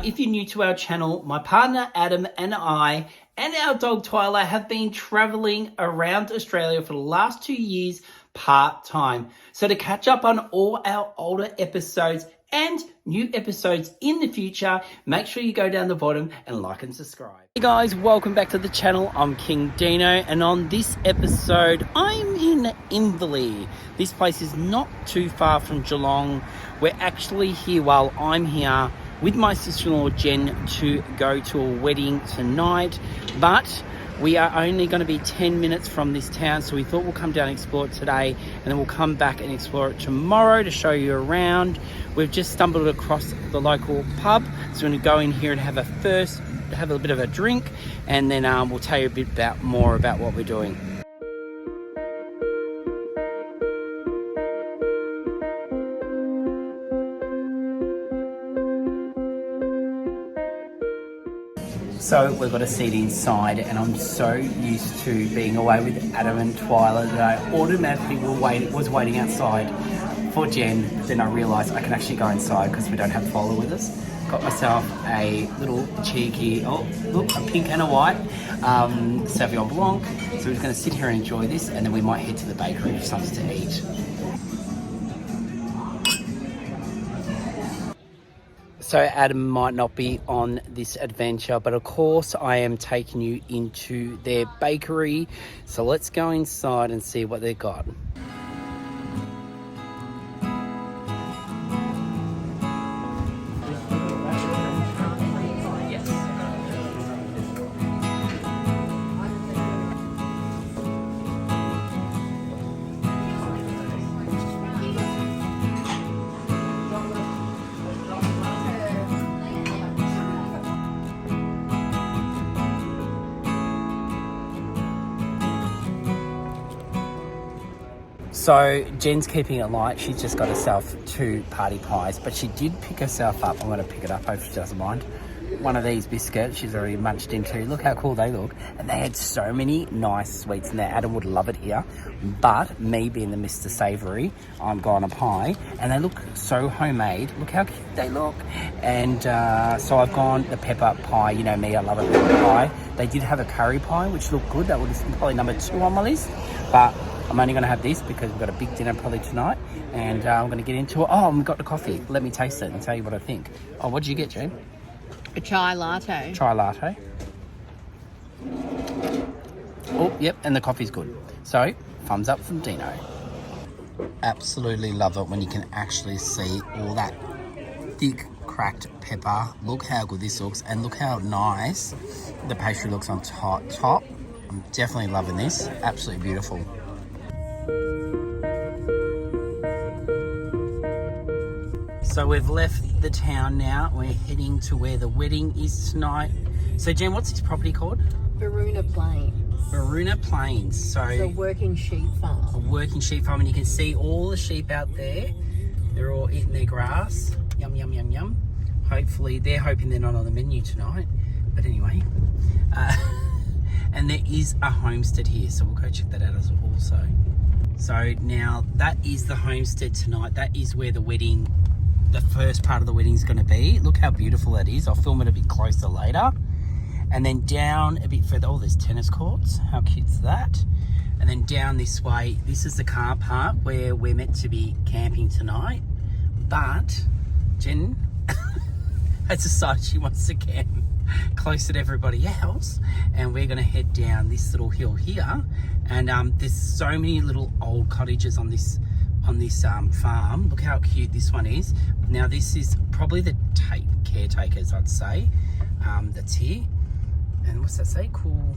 If you're new to our channel, my partner Adam and I and our dog Twyla have been traveling around Australia for the last 2 years part-time. So to catch up on all our older episodes and new episodes in the future, make sure you go down the bottom and like and subscribe. Hey guys, welcome back to the channel. I'm King Dino, and on this episode I'm in Inverleigh. This place is not too far from Geelong. We're actually here while I'm here with my sister-in-law Jen to go to a wedding tonight, but we are only going to be 10 minutes from this town, so we thought we'll come down and explore it today, and then we'll come back and explore it tomorrow to show you around. We've just stumbled across the local pub, so we're going to go in here and have a bit of a drink, and then we'll tell you a bit more about what we're doing. So we've got a seat inside, and I'm so used to being away with Adam and Twyla that I automatically was waiting outside for Jen. Then I realised I can actually go inside because we don't have Twyla with us. Got myself a little cheeky, oh look, a pink and a white Sauvignon Blanc. So we're just going to sit here and enjoy this, and then we might head to the bakery for something to eat. So Adam might not be on this adventure, but of course I am taking you into their bakery. So let's go inside and see what they've got. So Jen's keeping it light. She's just got herself 2 party pies, but she did pick herself up. I'm going to pick it up, hopefully she doesn't mind. One of these biscuits she's already munched into. Look how cool they look. And they had so many nice sweets in there. Adam would love it here. But me being the Mr. Savoury, I'm going a pie. And they look so homemade. Look how cute they look. And so I've gone the pepper pie. You know me, I love a pepper pie. They did have a curry pie, which looked good. That was probably number 2 on my list. But I'm only going to have this because we've got a big dinner probably tonight, and I'm going to get into it. Oh, and we've got the coffee. Let me taste it and tell you what I think. Oh, what did you get, Jane? A chai latte. Chai latte. Oh, yep, and the coffee's good. So, thumbs up from Dino. Absolutely love it when you can actually see all that thick cracked pepper. Look how good this looks, and look how nice the pastry looks on top. I'm definitely loving this. Absolutely beautiful. So we've left the town now. We're heading to where the wedding is tonight. So Jen, what's this property called? Barunah Plains. Barunah Plains. So it's a working sheep farm. A working sheep farm, and you can see all the sheep out there. They're all eating their grass. Yum, yum, yum, yum. Hopefully, they're hoping they're not on the menu tonight. But anyway. And there is a homestead here, so we'll go check that out as also. So now that is the homestead tonight. That is where the wedding, the first part of the wedding is going to be. Look how beautiful that is. I'll film it a bit closer later. And then down a bit further, oh, there's tennis courts. How cute's that? And then down this way, this is the car park where we're meant to be camping tonight. But Jen has decided she wants to camp closer to everybody else, and we're going to head down this little hill here, and there's so many little old cottages on this farm. Look how cute this one is. Now this is probably the caretakers, I'd say, that's here. And what's that say? Cool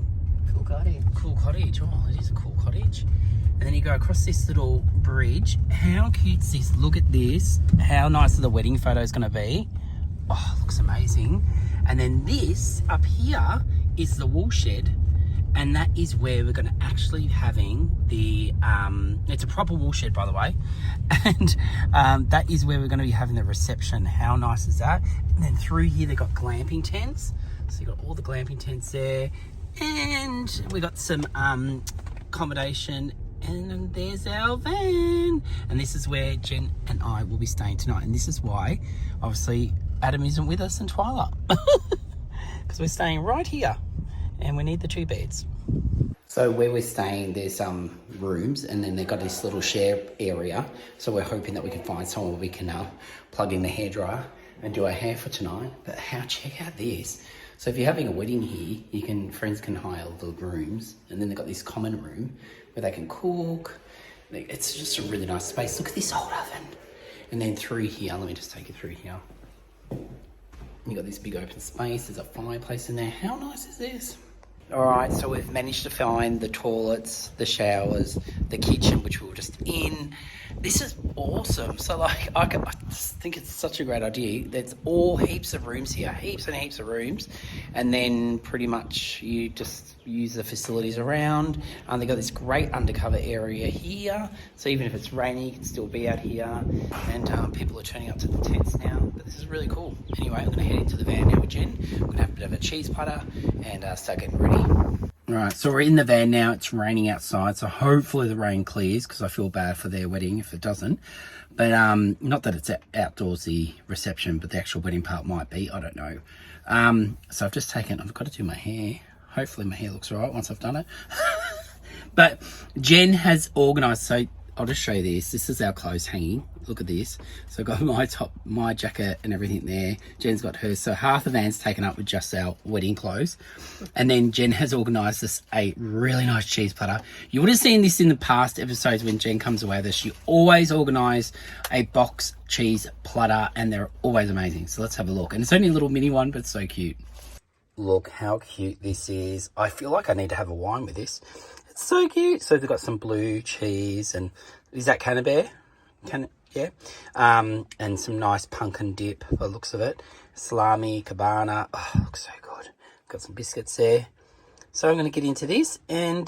cottage. Cool cottage. Oh, it is a cool cottage. And then you go across this little bridge. How cute's this? Look at this. How nice are the wedding photos going to be? Oh, looks amazing. And then this up here is the wool shed, and that is where we're going to actually having the it's a proper wool shed, by the way, and that is where we're going to be having the reception. How nice is that? And then through here they got glamping tents, so you got all the glamping tents there, and we got some accommodation, and there's our van, and this is where Jen and I will be staying tonight. And this is why obviously Adam isn't with us and Twyla. Because we're staying right here and we need the 2 beds. So where we're staying, there's rooms, and then they've got this little share area. So we're hoping that we can find somewhere we can plug in the hairdryer and do our hair for tonight. But check out this. So if you're having a wedding here, friends can hire the rooms, and then they've got this common room where they can cook. It's just a really nice space. Look at this old oven. And then through here, let me just take you through here. You got this big open space. There's a fireplace in there. How nice is this? All right, so we've managed to find the toilets, the showers, the kitchen, which we were just in. This is awesome. So like, I just think it's such a great idea. There's all heaps of rooms here, heaps and heaps of rooms. And then pretty much you just use the facilities around. They've got this great undercover area here. So even if it's rainy, you can still be out here. And people are turning up to the tents now. But this is really cool. Anyway, I'm gonna head into the van now with Jen. We're gonna have a bit of a cheese putter and start getting ready. All right, so we're in the van now. It's raining outside, so hopefully the rain clears, because I feel bad for their wedding if it doesn't. But not that it's outdoorsy reception, but the actual wedding part might be. I don't know. So I've got to do my hair. Hopefully my hair looks all right once I've done it. But Jen has organised, so I'll just show you this. This is our clothes hanging. Look at this. So I've got my top, my jacket and everything there. Jen's got hers. So half the van's taken up with just our wedding clothes. And then Jen has organised this a really nice cheese platter. You would have seen this in the past episodes when Jen comes away with us. She always organised a box cheese platter, and they're always amazing. So let's have a look. And it's only a little mini one, but it's so cute. Look how cute this is. I feel like I need to have a wine with this. It's so cute. So they've got some blue cheese, and is that Canterbury? Yeah. And some nice pumpkin dip by the looks of it. Salami, cabana. Oh, looks so good. Got some biscuits there. So I'm going to get into this and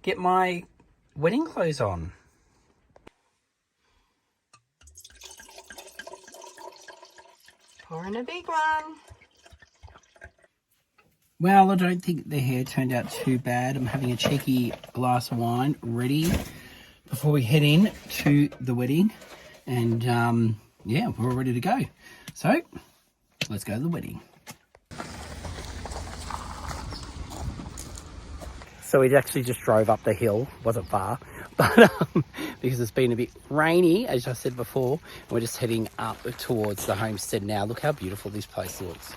get my wedding clothes on. Pouring a big one. Well, I don't think the hair turned out too bad. I'm having a cheeky glass of wine ready before we head in to the wedding. And yeah, we're all ready to go. So let's go to the wedding. So we actually just drove up the hill. Wasn't far, but because it's been a bit rainy, as I said before, we're just heading up towards the homestead now. Look how beautiful this place looks.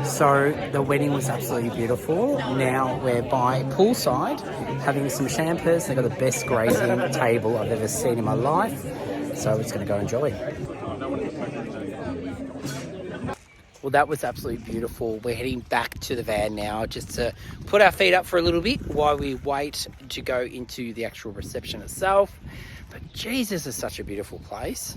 So the wedding was absolutely beautiful. Now we're by poolside having some champers. They've got the best grazing table I've ever seen in my life. So we're just going to go enjoy. Well, that was absolutely beautiful. We're heading back to the van now just to put our feet up for a little bit while we wait to go into the actual reception itself. But Jesus, is such a beautiful place.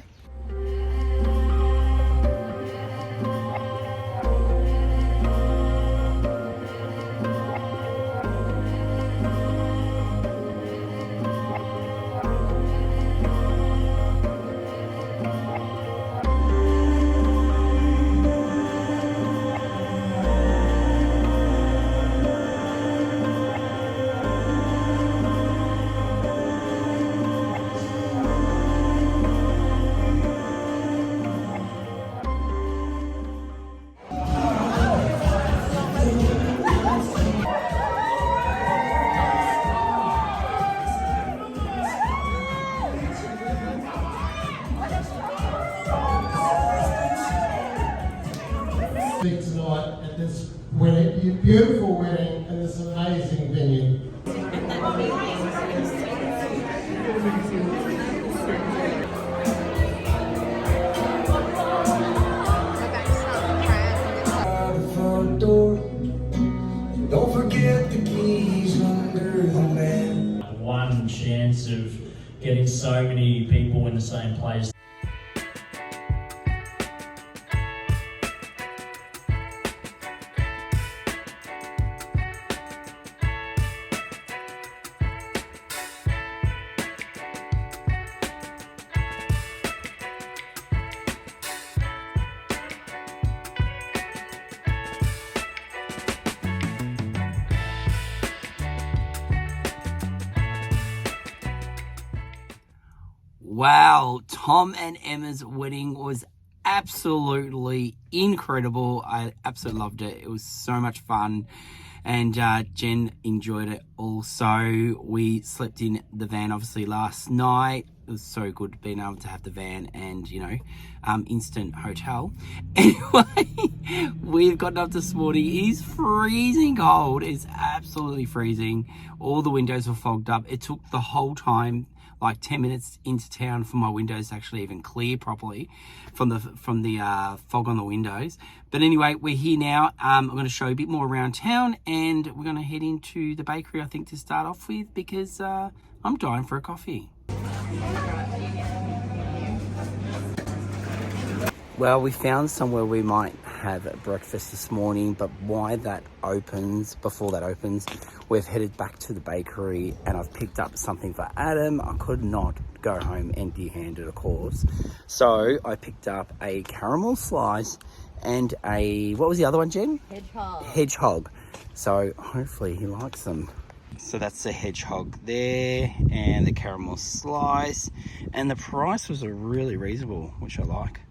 Tonight at this wedding, beautiful wedding in this amazing venue. Don't forget the keys under the mat. One chance of getting so many people in the same place. Wow, Tom and Emma's wedding was absolutely incredible. I absolutely loved it. It was so much fun, and Jen enjoyed it also. We slept in the van obviously last night. It was so good being able to have the van and, you know, instant hotel. Anyway, we've gotten up this morning. It is freezing cold. It's absolutely freezing. All the windows were fogged up. It took the whole time, like 10 minutes into town, for my windows to actually even clear properly from the fog on the windows. But anyway, we're here now. I'm going to show you a bit more around town, and we're going to head into the bakery, I think, to start off with, because I'm dying for a coffee. Well, we found somewhere we might have breakfast this morning, but before that opens, we've headed back to the bakery, and I've picked up something for Adam. I could not go home empty-handed, of course. So I picked up a caramel slice and what was the other one, Jen? Hedgehog. So hopefully he likes them. So that's the hedgehog there, and the caramel slice, and the price was really reasonable, which I like.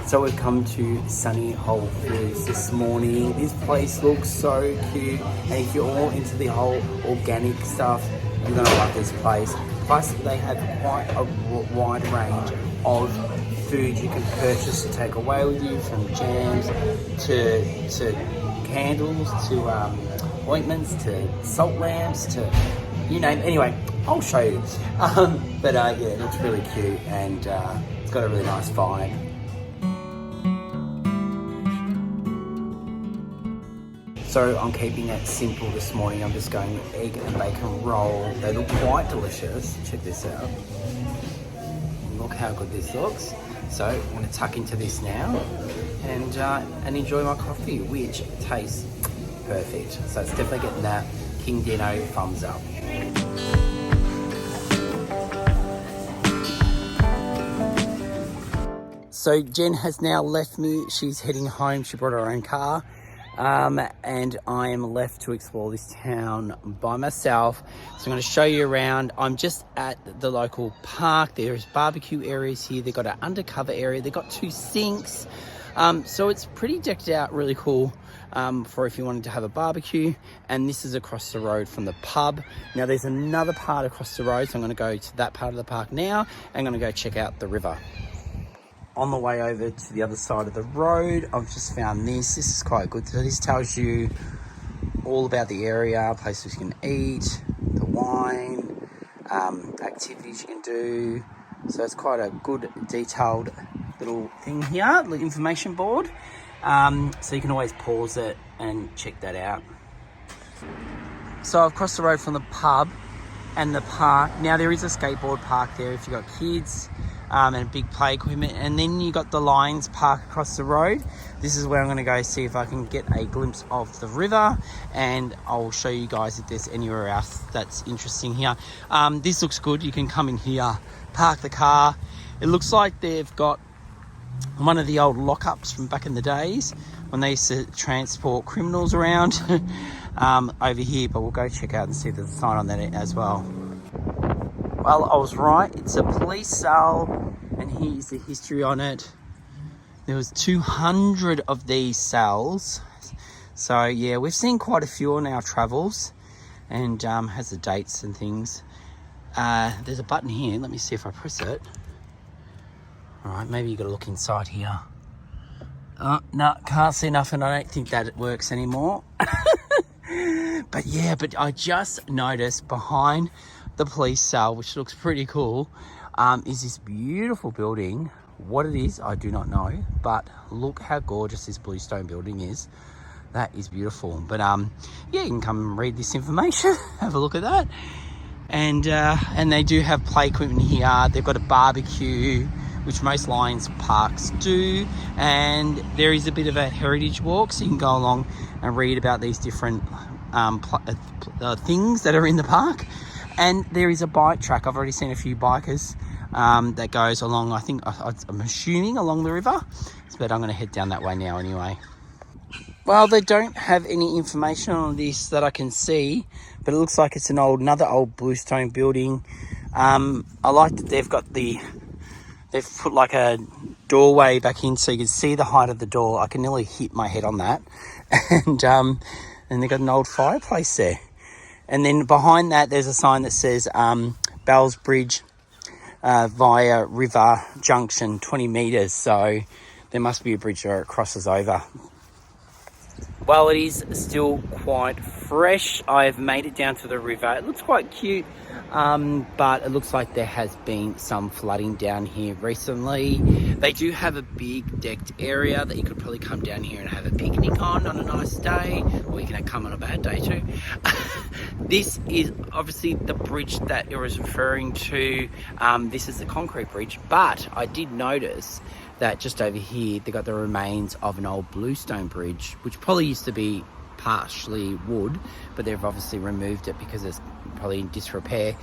So we've come to sunny Whole Foods this morning. This place looks so cute, and if you're all into the whole organic stuff, you're gonna love this place. Plus, they have quite a wide range of food you can purchase to take away with you, from jams to candles to ointments to salt lamps to you name it. Anyway, I'll show you. Yeah, it looks really cute, and it's got a really nice vibe. So I'm keeping it simple this morning. I'm just going with egg and bacon roll. They look quite delicious. Check this out. Look how good this looks. So I'm going to tuck into this now and enjoy my coffee, which tastes perfect. So it's definitely getting that King Dino thumbs up. So Jen has now left me. She's heading home. She brought her own car. And I am left to explore this town by myself. So I'm going to show you around. I'm just at the local park. There's barbecue areas here. They've got an undercover area. They've got 2 sinks. So it's pretty decked out, really cool for if you wanted to have a barbecue. And this is across the road from the pub. Now there's another part across the road, so I'm going to go to that part of the park now. I'm going to go check out the river. On the way over to the other side of the road, I've just found this. This is quite good. So this tells you all about the area, places you can eat, the wine, activities you can do. So it's quite a good detailed little thing here, the information board. So you can always pause it and check that out. So I've crossed the road from the pub and the park. Now there is a skateboard park there if you've got kids. And a big play equipment, and then you got the Lions Park across the road. This is where I'm going to go see if I can get a glimpse of the river, and I'll show you guys if there's anywhere else that's interesting here. This looks good. You can come in here, park the car. It looks like they've got one of the old lockups from back in the days when they used to transport criminals around over here, but we'll go check out and see if there's a sign on that as well. Well, I was right. It's a police cell, and here's the history on it. There was 200 of these cells. So yeah, we've seen quite a few on our travels, and has the dates and things. There's a button here. Let me see if I press it. All right, maybe you got to look inside here. No, can't see nothing. I don't think that it works anymore. But yeah, but I just noticed behind the police cell, which looks pretty cool, is this beautiful building. What it is, I do not know, but look how gorgeous this bluestone building is. That is beautiful. But yeah, you can come and read this information, have a look at that. And they do have play equipment here. They've got a barbecue, which most Lions parks do, and there is a bit of a heritage walk, so you can go along and read about these different things that are in the park. And there is a bike track. I've already seen a few bikers that goes along, I think, I'm assuming along the river. But I'm going to head down that way now anyway. Well, they don't have any information on this that I can see, but it looks like it's another old bluestone building. I like that they've put like a doorway back in so you can see the height of the door. I can nearly hit my head on that. And they've got an old fireplace there. And then behind that, there's a sign that says Bells Bridge via River Junction, 20 metres. So there must be a bridge where it crosses over. Well, it is still quite fresh. I've made it down to the river. It looks quite cute, but it looks like there has been some flooding down here recently. They do have a big decked area that you could probably come down here and have a picnic on a nice day, or you can come on a bad day too. This is obviously the bridge that it was referring to. This is the concrete bridge, but I did notice that just over here they got the remains of an old bluestone bridge, which probably used to be partially wood, but they've obviously removed it because it's probably in disrepair,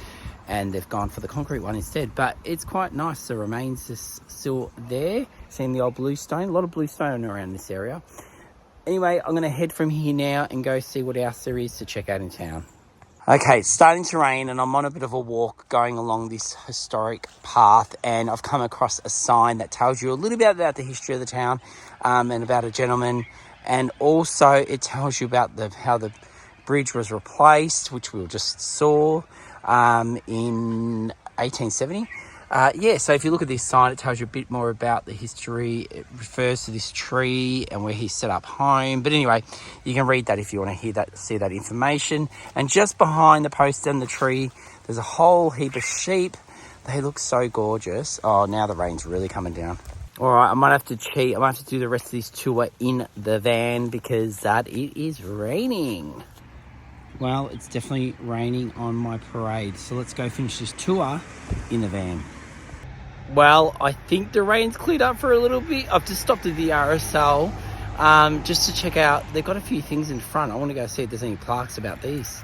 and they've gone for the concrete one instead. But it's quite nice, the remains is still there. Seeing the old bluestone, a lot of bluestone around this area. Anyway, I'm going to head from here now and go see what else there is to check out in town. Okay, it's starting to rain and I'm on a bit of a walk going along this historic path, and I've come across a sign that tells you a little bit about the history of the town, and about a gentleman, and also it tells you about how the bridge was replaced, which we just saw in 1870. So if you look at this sign, it tells you a bit more about the history. It refers to this tree and where he set up home. But anyway, you can read that if you want to see that information. And just behind the post and the tree, there's a whole heap of sheep. They look so gorgeous. Oh, now the rain's really coming down. All right, I might have to cheat. I might have to do the rest of this tour in the van because it is raining. Well, it's definitely raining on my parade. So let's go finish this tour in the van. Well, I think the rain's cleared up for a little bit. I've just stopped at the RSL just to check out. They've got a few things in front. I want to go see if there's any plaques about these.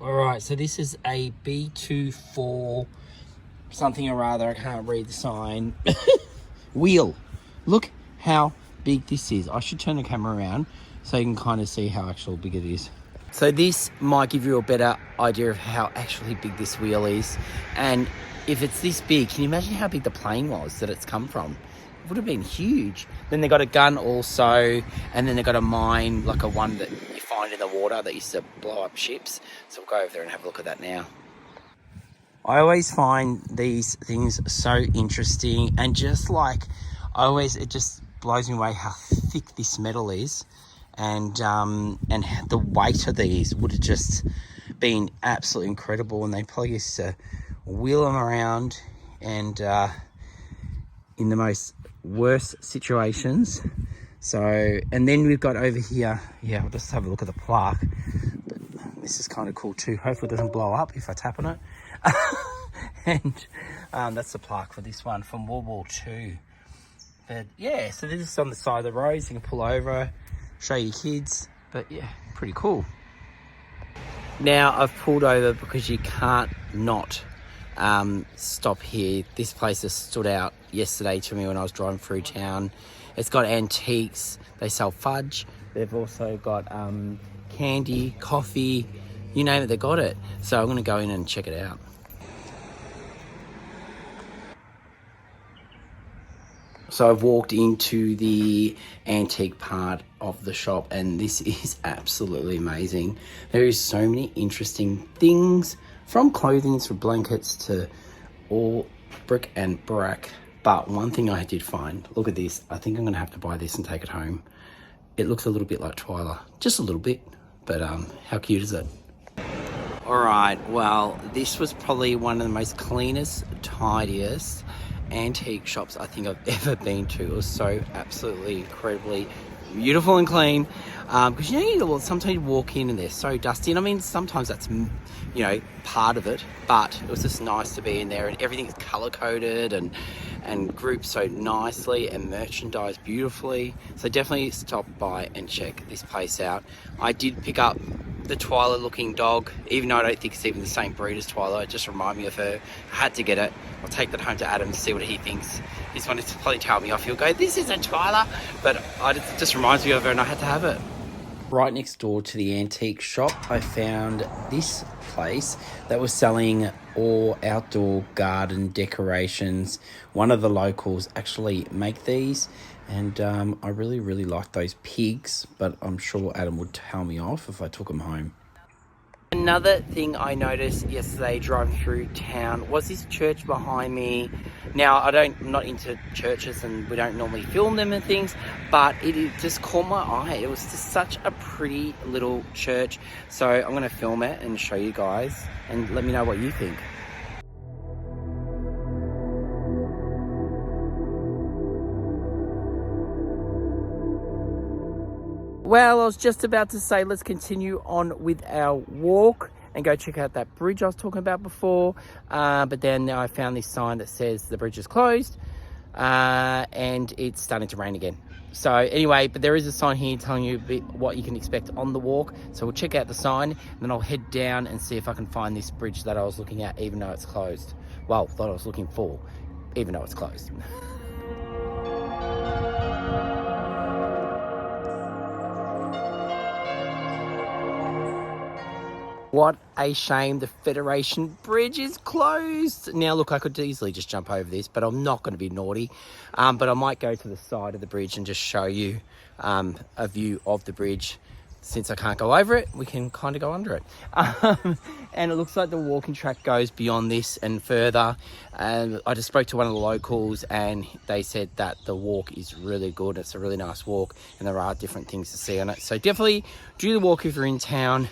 All right, so this is a B24 something or other. I can't read the sign. Wheel. Look how big this is. I should turn the camera around so you can kind of see how actual big it is. So this might give you a better idea of how actually big this wheel is. And if it's this big, can you imagine how big the plane was that it's come from? It would have been huge. Then they got a gun also, and then they got a mine, like a one that you find in the water that used to blow up ships. So we'll go over there and have a look at that now. I always find these things so interesting, and just like it just blows me away how thick this metal is. And the weight of these would have just been absolutely incredible, and they probably used to wheel them around and in the most worst situations. So, and then we've got over here, we'll just have a look at the plaque. But this is kind of cool too. Hopefully it doesn't blow up if I tap on it. And that's the plaque for this one from World War II. But yeah, so this is on the side of the road, so you can pull over, show your kids. But yeah, pretty cool. Now I've pulled over because you can't not stop here. This place has stood out yesterday to me when I was driving through town. It's got antiques. They sell fudge. They've also got candy, coffee, you name it, they got it. So I'm going to go in and check it out. So I've walked into the antique part of the shop, and this is absolutely amazing. There is so many interesting things, from clothing to blankets to all brick and brack. But one thing I did find, look at this. I think I'm going to have to buy this and take it home. It looks a little bit like Twyla, just a little bit, but how cute is it? All right, well, this was probably one of the most cleanest, tidiest antique shops I think I've ever been to. It was so absolutely incredibly beautiful and clean, because sometimes you walk in and they're so dusty, and I mean sometimes that's part of it, but it was just nice to be in there, and everything's color coded and grouped so nicely and merchandised beautifully. So definitely stop by and check this place out. I did pick up the Twyla looking dog, even though I don't think it's even the same breed as Twyla. It just reminded me of her. I had to get it. I'll take that home to Adam to see what he thinks. He's wanted to probably tell me off. He'll go, this isn't Twyla, but it just reminds me of her and I had to have it. Right next door to the antique shop, I found this place that was selling all outdoor garden decorations. One of the locals actually make these, and I really like those pigs, but I'm sure Adam would tell me off if I took them home. Another thing I noticed yesterday driving through town was this church behind me. Now, I'm not into churches and we don't normally film them and things, but it just caught my eye. It was just such a pretty little church. So I'm going to film it and show you guys and let me know what you think. Well, I was just about to say, let's continue on with our walk and go check out that bridge I was talking about before. But then I found this sign that says the bridge is closed and it's starting to rain again. So anyway, but there is a sign here telling you a bit what you can expect on the walk. So we'll check out the sign and then I'll head down and see if I can find this bridge that I was looking at, even though it's closed. Well, that I was looking for, even though it's closed. What a shame, the Federation Bridge is closed. Now look, I could easily just jump over this, but I'm not going to be naughty. But I might go to the side of the bridge and just show you a view of the bridge. Since I can't go over it, we can kind of go under it. And it looks like the walking track goes beyond this and further. And I just spoke to one of the locals and they said that the walk is really good. It's a really nice walk and there are different things to see on it. So definitely do the walk if you're in town.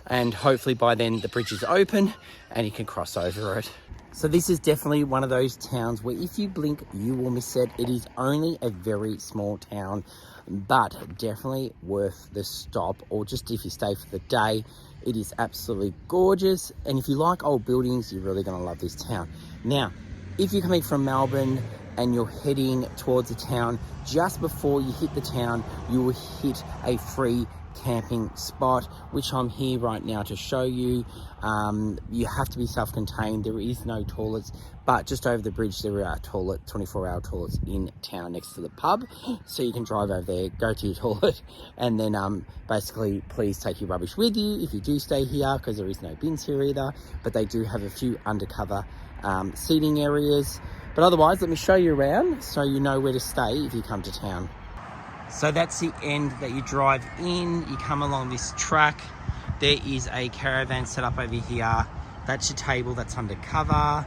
And hopefully by then the bridge is open and you can cross over it. So this is definitely one of those towns where if you blink, you will miss it. It is only a very small town, but definitely worth the stop, or just if you stay for the day. It is absolutely gorgeous. And if you like old buildings, you're really gonna love this town. Now, if you're coming from Melbourne and you're heading towards the town, just before you hit the town, you will hit a free camping spot, which I'm here right now to show you. You have to be self-contained. There is no toilets, but just over the bridge there are 24-hour toilets in town next to the pub, so you can drive over there, go to your toilet, and then basically please take your rubbish with you if you do stay here, because there is no bins here either, but they do have a few undercover seating areas. But otherwise, let me show you around so you know where to stay if you come to town. So that's the end that you drive in. You come along this track. There is a caravan set up over here. That's your table that's undercover.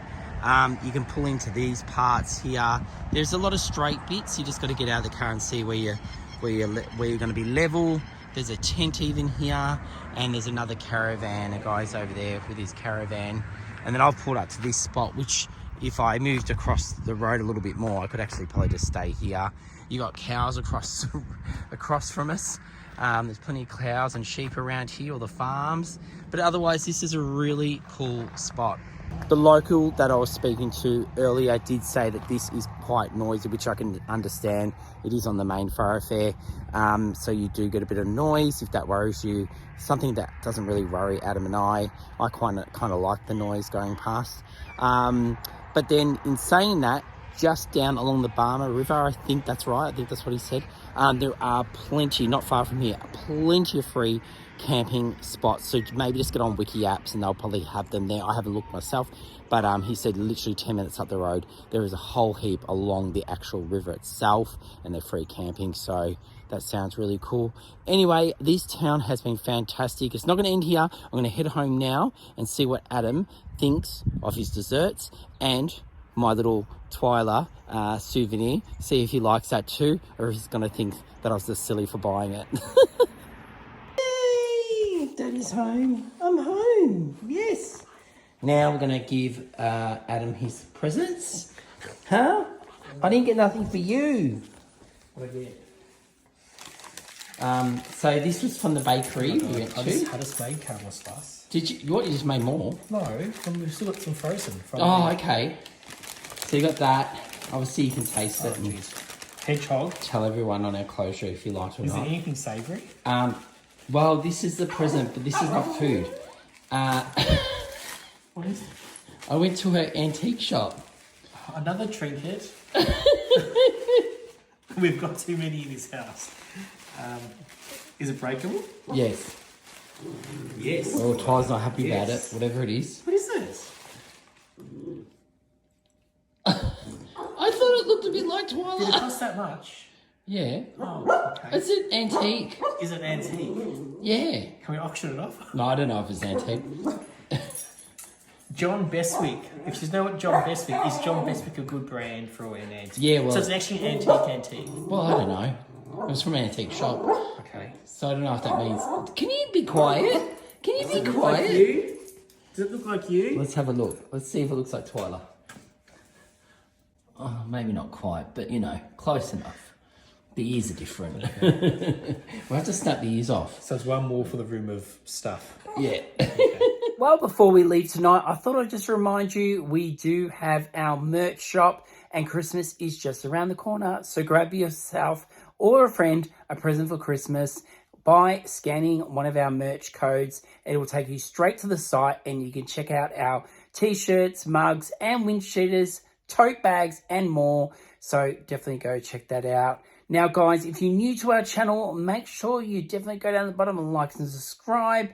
You can pull into these parts here. There's a lot of straight bits. You just got to get out of the car and see where you're going to be level. There's a tent even here, and there's another caravan. A guy's over there with his caravan, and then I've pulled up to this spot, which if I moved across the road a little bit more, I could actually probably just stay here. You got cows across from us. There's plenty of cows and sheep around here, or the farms. But otherwise, this is a really cool spot. The local that I was speaking to earlier did say that this is quite noisy, which I can understand. It is on the main thoroughfare, so you do get a bit of noise if that worries you. Something that doesn't really worry Adam and I. I kind of like the noise going past. But then in saying that, just down along the Barunah River, I think that's right, I think that's what he said, there are plenty, not far from here, plenty of free camping spots. So maybe just get on Wiki Apps and they'll probably have them there. I haven't looked myself, but he said literally 10 minutes up the road, there is a whole heap along the actual river itself, and they're free camping. So that sounds really cool. Anyway, this town has been fantastic. It's not going to end here. I'm going to head home now and see what Adam thinks of his desserts and my little Twyla souvenir. See if he likes that too, or if he's going to think that I was just silly for buying it. Yay! Daddy's home. I'm home. Yes. Now we're going to give Adam his presents. Huh? I didn't get nothing for you. What did you get? So this was from the bakery we went to. I just made caramel spice. Did you? What? You just made more? No, we've still got some frozen. Oh, okay. So you got that. Obviously, you can taste it. And Hedgehog. tell everyone on our closure if you like it or Is not. there anything savoury? Well, this is the present, but this is not food. What is it? I went to an antique shop. Another trinket. We've got too many in this house. Is it breakable? Yes. Yes. Well, Ty's not happy about it, Yes. whatever it is. What is this? I thought it looked a bit like Did it Twilight. cost that much? Yeah. Oh, okay. It's an antique. Is it antique? Yeah. Can we auction it off? No, I don't know if it's antique. John Beswick. If you know what John Beswick is, John Beswick a good brand for an antique? Yeah, well- So it's actually antique. Well, I don't know. It was from an antique shop. Okay. So I don't know if that means... Can you be quiet? Can you be quiet? you? Does it look like you? Let's have a look. Let's see if it looks like Twyla. Oh, maybe not quite, but you know, close enough. The ears are different. We'll have to snap the ears off. So it's one more for the room of stuff. Yeah. Well, before we leave tonight, I thought I'd just remind you, we do have our merch shop and Christmas is just around the corner. So grab yourself or a friend a present for Christmas by scanning one of our merch codes. It will take you straight to the site and you can check out our t-shirts, mugs and wind cheaters, tote bags and more. So definitely go check that out. Now guys, if you're new to our channel, make sure you definitely go down the bottom and like and subscribe.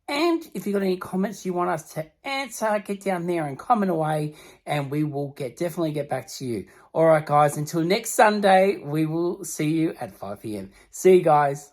And if you've got any comments you want us to answer, get down there and comment away and we will definitely get back to you. All right guys, until next Sunday, we will see you at 5 p.m. See you guys.